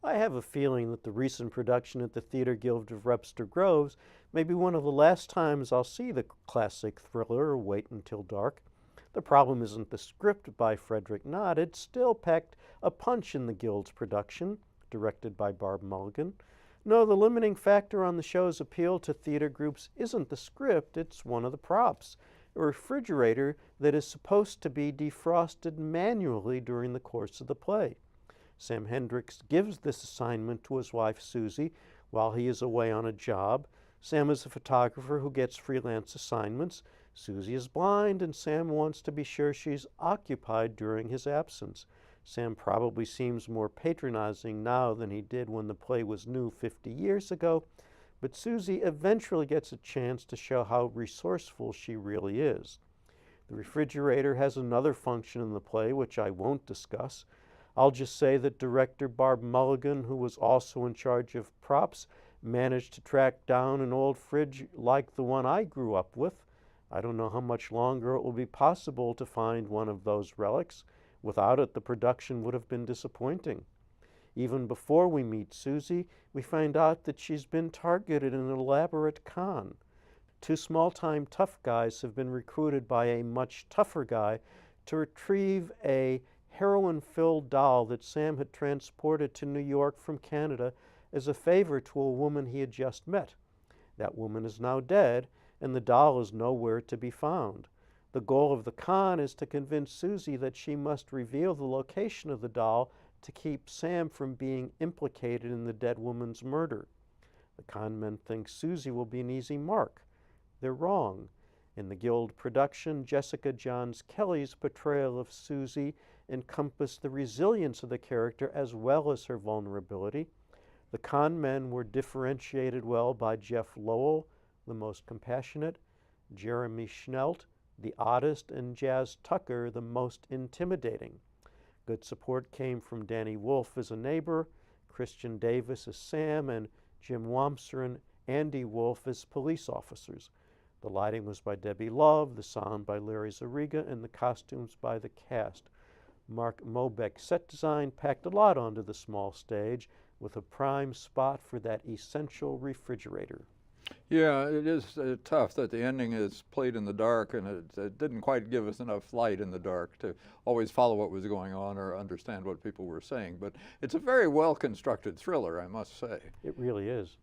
I have a feeling that the recent production at the Theater Guild of Webster Groves may be one of the last times I'll see the classic thriller Wait Until Dark. The problem isn't the script by Frederick Knott. It still packed a punch in the Guild's production, directed by Barb Mulligan. No, the limiting factor on the show's appeal to theater groups isn't the script, it's one of the props, a refrigerator that is supposed to be defrosted manually during the course of the play. Sam Hendrix gives this assignment to his wife Susy while he is away on a job. Sam is a photographer who gets freelance assignments. Susy is blind, and Sam wants to be sure she's occupied during his absence. Sam probably seems more patronizing now than he did when the play was new 50 years ago, but Susy eventually gets a chance to show how resourceful she really is. The refrigerator has another function in the play, which I won't discuss. I'll just say that director Barb Mulligan, who was also in charge of props, managed to track down an old fridge like the one I grew up with. I don't know how much longer it will be possible to find one of those relics. Without it, the production would have been disappointing. Even before we meet Susy, we find out that she's been targeted in an elaborate con. Two small-time tough guys have been recruited by a much tougher guy to retrieve a heroin-filled doll that Sam had transported to New York from Canada as a favor to a woman he had just met. That woman is now dead, and the doll is nowhere to be found. The goal of the con is to convince Susy that she must reveal the location of the doll to keep Sam from being implicated in the dead woman's murder. The con men think Susy will be an easy mark. They're wrong. In the Guild production, Jessica Johns Kelly's portrayal of Susy encompassed the resilience of the character as well as her vulnerability. The con men were differentiated well by Jeff Lowell, the most compassionate, Jeremy Schnelt, the oddest, and Jazz Tucker, the most intimidating. Good support came from Danny Wolfe as a neighbor, Christian Davis as Sam, and Jim Wamser and Andy Wolfe as police officers. The lighting was by Debbie Love, the sound by Larry Zariga, and the costumes by the cast. Mark Mobeck's set design packed a lot onto the small stage, with a prime spot for that essential refrigerator. Yeah, it is tough that the ending is played in the dark, and it didn't quite give us enough light in the dark to always follow what was going on or understand what people were saying. But it's a very well-constructed thriller, I must say. It really is.